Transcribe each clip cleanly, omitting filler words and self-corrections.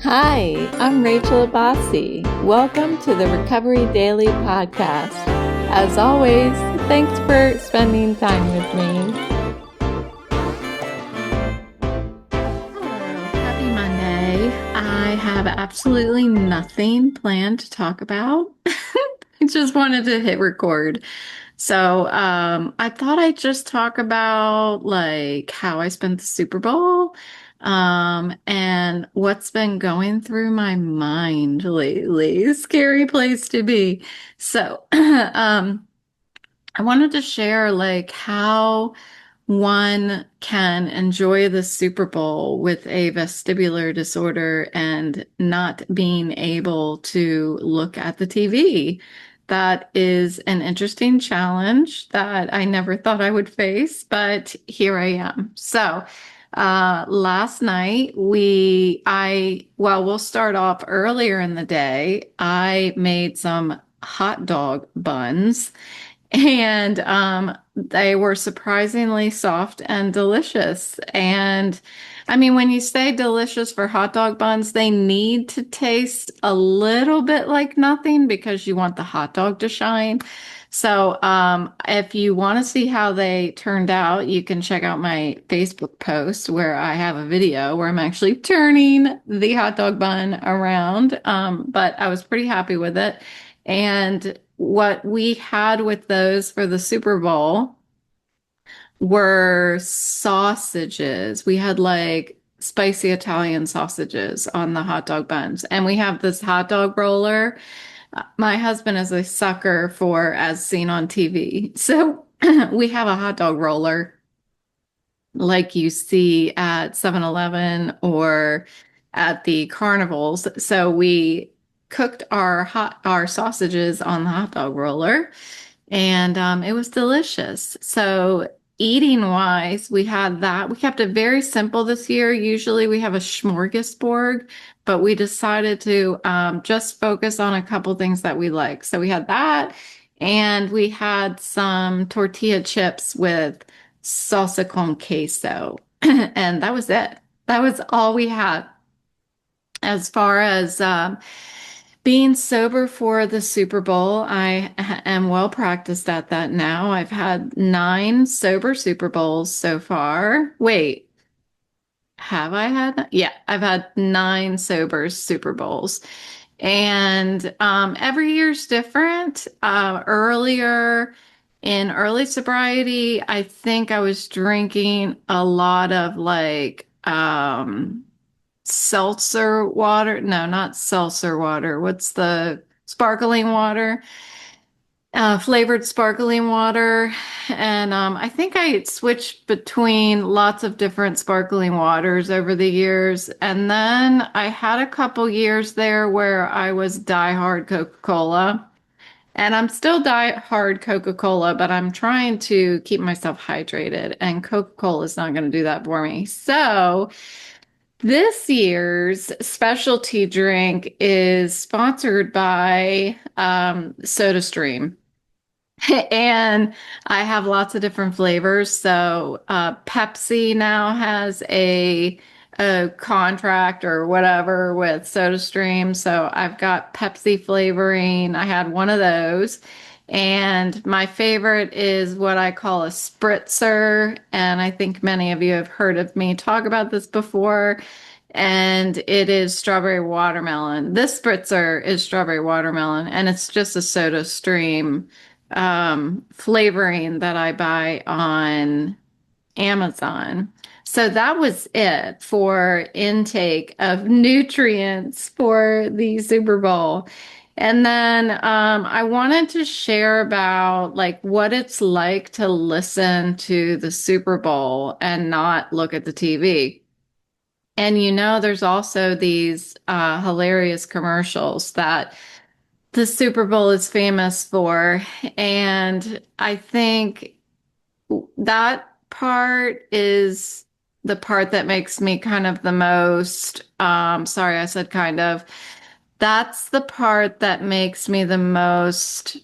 Hi, I'm Rachel Abbasi. Welcome to the Recovery Daily Podcast. As always, thanks for spending time with me. Hello, happy Monday. I have absolutely nothing planned to talk about. I just wanted to hit record. So, I thought I'd just talk about like how I spent the Super Bowl, and what's been going through my mind lately. Scary place to be. So, I wanted to share like how one can enjoy the Super Bowl with a vestibular disorder and not being able to look at the TV. That is an interesting challenge that I never thought I would face, but here I am. So, last night we'll start off earlier in the day. I made some hot dog buns and they were surprisingly soft and delicious. And I mean, when you say delicious for hot dog buns, they need to taste a little bit like nothing because you want the hot dog to shine. So if you want to see how they turned out, you can check out my Facebook post where I have a video where I'm actually turning the hot dog bun around. But I was pretty happy with it. And what we had with those for the Super Bowl were sausages. We had like spicy Italian sausages on the hot dog buns. And we have this hot dog roller. My husband is a sucker for as seen on TV. So we have a hot dog roller like you see at 7-Eleven or at the carnivals. So we cooked our sausages on the hot dog roller, and it was delicious. So eating wise, we had that. We kept it very simple this year. Usually we have a smorgasbord, but we decided to just focus on a couple things that we like. So we had that, and we had some tortilla chips with salsa con queso. And that was it. That was all we had. As far as being sober for the Super Bowl, I am well practiced at that now. I've had 9 sober Super Bowls so far. Wait, have I had? Yeah, I've had 9 sober Super Bowls. And every year's different. Earlier in early sobriety, I think I was drinking a lot of like seltzer water. No, not seltzer water. What's the sparkling water? Flavored sparkling water. And I think I switched between lots of different sparkling waters over the years. And then I had a couple years there where I was diehard Coca-Cola. And I'm still diehard Coca-Cola, but I'm trying to keep myself hydrated. And Coca-Cola is not going to do that for me. So this year's specialty drink is sponsored by SodaStream. And I have lots of different flavors. So Pepsi now has a contract or whatever with SodaStream. So I've got Pepsi flavoring. I had one of those. And my favorite is what I call a spritzer. And I think many of you have heard of me talk about this before. And it is strawberry watermelon. This spritzer is strawberry watermelon, and it's just a SodaStream flavoring that I buy on Amazon. So that was it for intake of nutrients for the Super Bowl. And then I wanted to share about like what it's like to listen to the Super Bowl and not look at the TV. And there's also these hilarious commercials that the Super Bowl is famous for. And I think that part is the part that makes me kind of the most, sorry, I said kind of. That's the part that makes me the most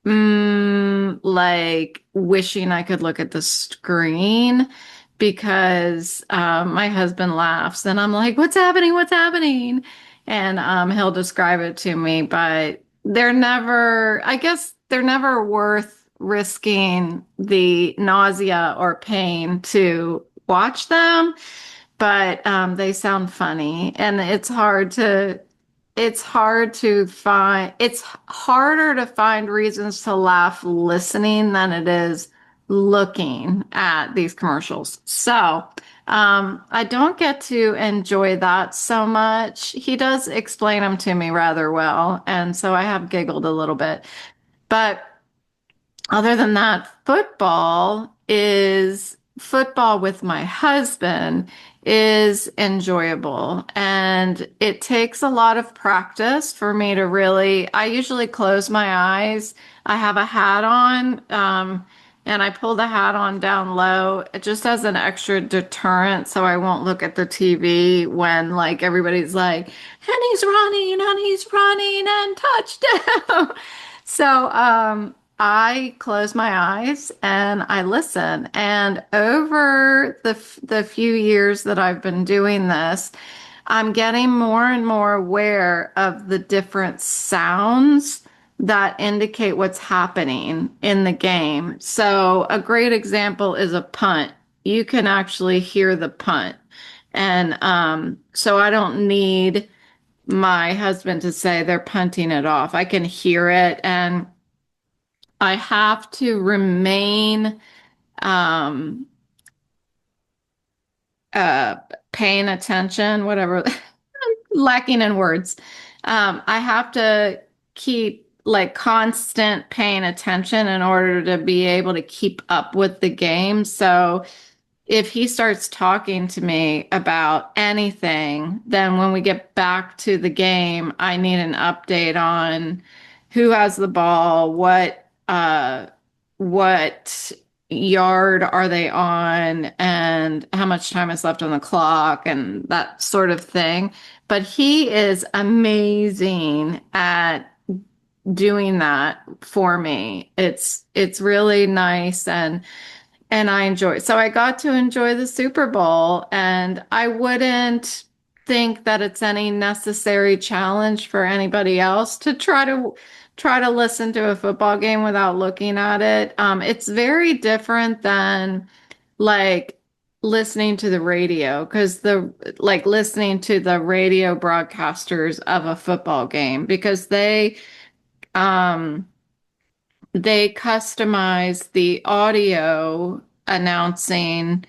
like wishing I could look at the screen because my husband laughs and I'm like, "What's happening? What's happening?" And he'll describe it to me, but they're never, I guess they're never worth risking the nausea or pain to watch them, but they sound funny and it's harder to find reasons to laugh listening than it is looking at these commercials. So, I don't get to enjoy that so much. He does explain them to me rather well, and so I have giggled a little bit. But other than that, football with my husband is enjoyable. And it takes a lot of practice for me to really, I usually close my eyes. I have a hat on, and I pull the hat on down low just as an extra deterrent so I won't look at the TV when like everybody's like, and he's running and touchdown. So, I close my eyes and I listen. And over the few years that I've been doing this, I'm getting more and more aware of the different sounds that indicate what's happening in the game. So, a great example is a punt. You can actually hear the punt. And so I don't need my husband to say they're punting it off. I can hear it, and I have to remain um, uh, paying attention, whatever, lacking in words. I have to keep like constant paying attention in order to be able to keep up with the game. So if he starts talking to me about anything, then when we get back to the game, I need an update on who has the ball, what yard are they on, and how much time is left on the clock, and that sort of thing. But he is amazing at doing that for me. It's really nice, and I enjoy it. So I got to enjoy the Super Bowl, and I wouldn't think that it's any necessary challenge for anybody else to try to listen to a football game without looking at it. It's very different than like listening to the radio because the like listening to the radio broadcasters of a football game because um they customize the audio announcing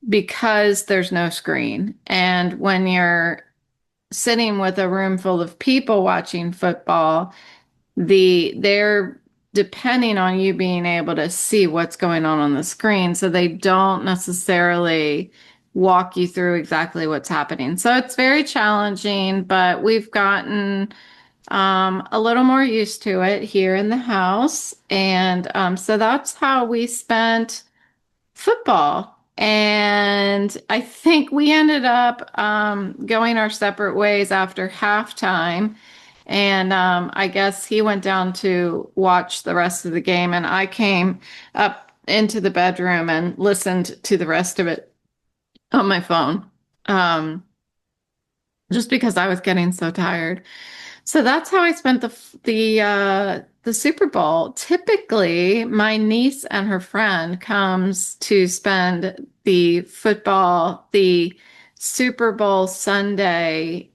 because there's no screen. And when you're sitting with a room full of people watching football, they're depending on you being able to see what's going on the screen. So they don't necessarily walk you through exactly what's happening. So it's very challenging, but we've gotten a little more used to it here in the house. And so that's how we spent football. And I think we ended up going our separate ways after halftime. And I guess he went down to watch the rest of the game, and I came up into the bedroom and listened to the rest of it on my phone, um, just because I was getting so tired. So that's how I spent the Super Bowl. Typically, my niece and her friend comes to spend the Super Bowl Sunday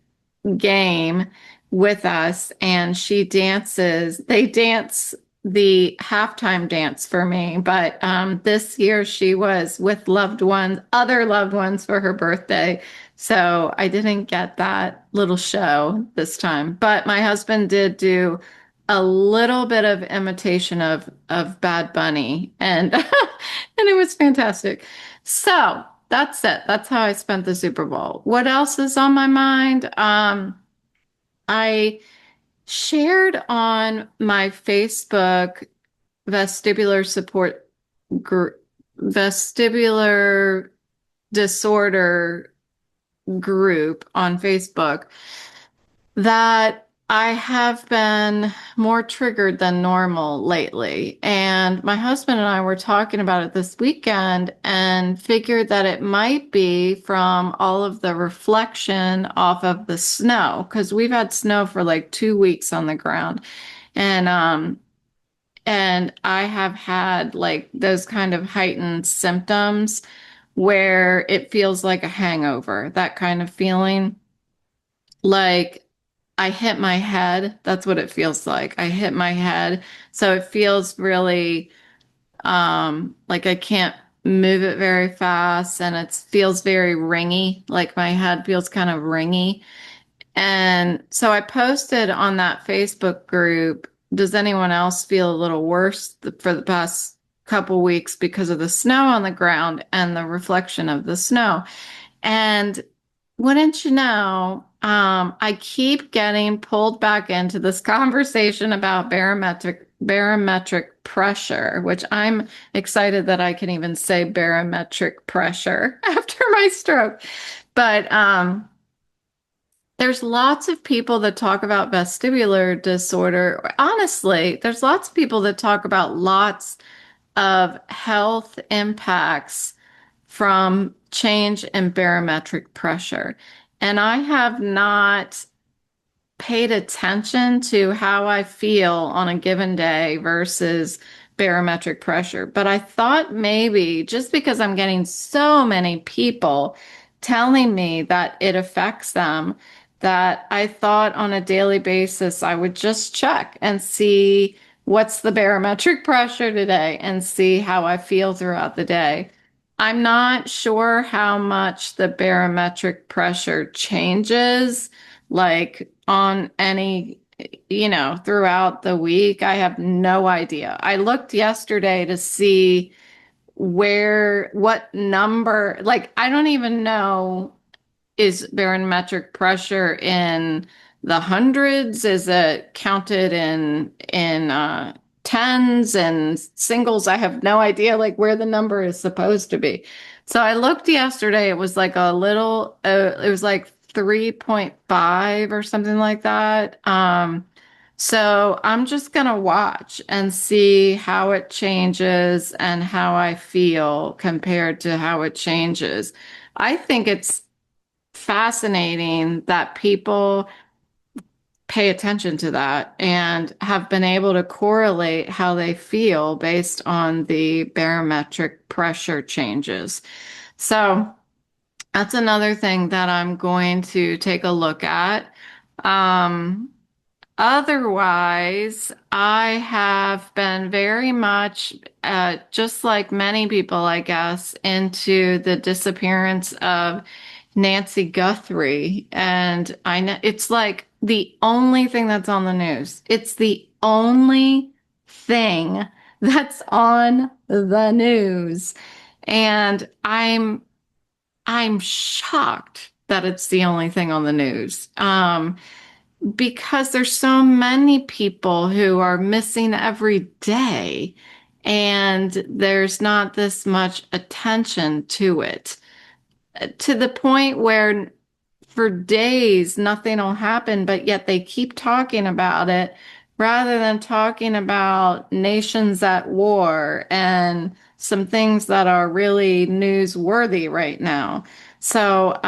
game with us, and they dance the halftime dance for me. But this year she was with other loved ones for her birthday. So I didn't get that little show this time. But my husband did do a little bit of imitation of Bad Bunny, and and it was fantastic. So that's it. That's how I spent the Super Bowl. What else is on my mind? I shared on my Facebook vestibular support group, vestibular disorder group on Facebook that I have been more triggered than normal lately. And my husband and I were talking about it this weekend and figured that it might be from all of the reflection off of the snow, because we've had snow for like 2 weeks on the ground. And and I have had like those kind of heightened symptoms where it feels like a hangover, that kind of feeling. Like I hit my head. That's what it feels like. I hit my head. So it feels really like I can't move it very fast and it feels very ringy. Like my head feels kind of ringy. And so I posted on that Facebook group, does anyone else feel a little worse for the past couple weeks because of the snow on the ground and the reflection of the snow? And wouldn't you know, I keep getting pulled back into this conversation about barometric pressure, which I'm excited that I can even say barometric pressure after my stroke. But there's lots of people that talk about vestibular disorder. Honestly, there's lots of people that talk about lots of health impacts from change in barometric pressure. And I have not paid attention to how I feel on a given day versus barometric pressure. But I thought maybe just because I'm getting so many people telling me that it affects them, that I thought on a daily basis I would just check and see what's the barometric pressure today and see how I feel throughout the day. I'm not sure how much the barometric pressure changes like on any, throughout the week. I have no idea. I looked yesterday to see what number, like, I don't even know, is barometric pressure in the hundreds? Is it counted in tens and singles? I have no idea like where the number is supposed to be. So I looked yesterday. It was like it was like 3.5 or something like that. So I'm just gonna watch and see how it changes and how I feel compared to how it changes. I think it's fascinating that people pay attention to that and have been able to correlate how they feel based on the barometric pressure changes. So that's another thing that I'm going to take a look at. Um, Otherwise, I have been very much, just like many people, I guess, into the disappearance of Nancy Guthrie. And I know it's like the only thing that's on the news. It's the only thing that's on the news. And I'm shocked that it's the only thing on the news. Because there's so many people who are missing every day, and there's not this much attention to it, to the point where for days nothing will happen, but yet they keep talking about it rather than talking about nations at war and some things that are really newsworthy right now. So,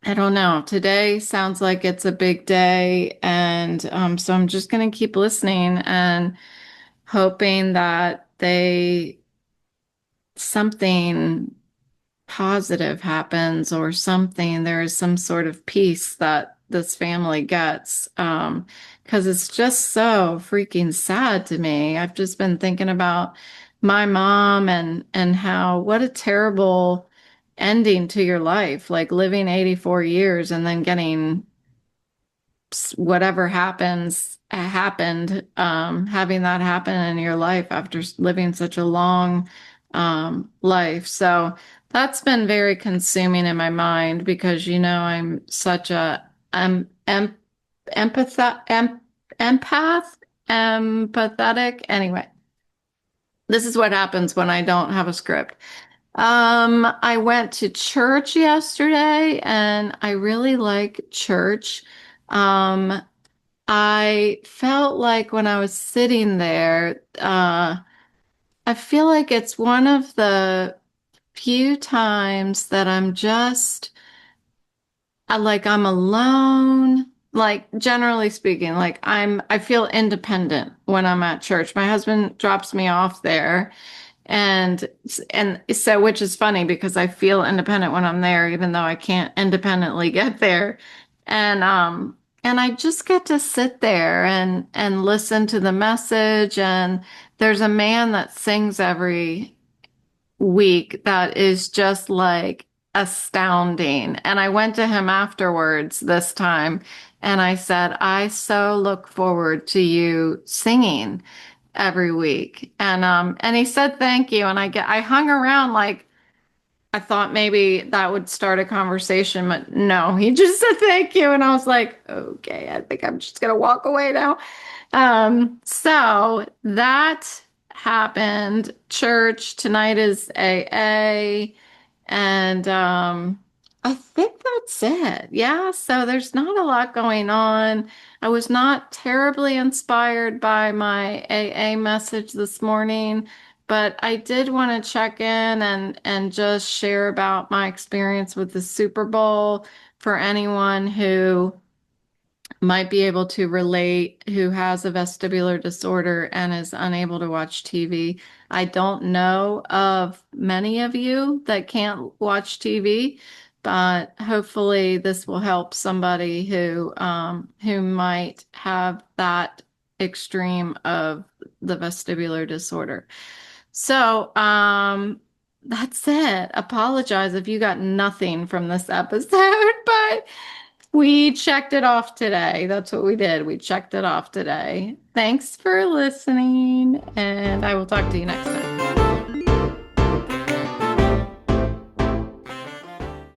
I don't know. Today sounds like it's a big day. And so I'm just going to keep listening and hoping that something positive happens or something. There is some sort of peace that this family gets. Because it's just so freaking sad to me. I've just been thinking about my mom and how what a terrible ending to your life, like living 84 years and then getting whatever happened, having that happen in your life after living such a long life. So that's been very consuming in my mind because I'm such a empath empath empathetic. Anyway, this is what happens when I don't have a script. I went to church yesterday and I really like church. Um, I felt like when I was sitting there, I feel like it's one of the few times that I'm alone. Like generally speaking, I feel independent when I'm at church. My husband drops me off there and and so which is funny because I feel independent when I'm there, even though I can't independently get there. And and I just get to sit there and listen to the message. And there's a man that sings every week that is just like astounding. And I went to him afterwards this time and I said, I so look forward to you singing every week. And he said thank you. And I hung around like I thought maybe that would start a conversation, but no, he just said thank you. And I was like, okay, I think I'm just gonna walk away now. So that happened. Church tonight is AA, and I think that's it. Yeah, so there's not a lot going on. I was not terribly inspired by my AA message this morning, but I did want to check in and just share about my experience with the Super Bowl for anyone who might be able to relate who has a vestibular disorder and is unable to watch TV. I don't know of many of you that can't watch TV, but hopefully this will help somebody who might have that extreme of the vestibular disorder. So, that's it. Apologize if you got nothing from this episode, but we checked it off today. That's what we did. We checked it off today. Thanks for listening, and I will talk to you next time.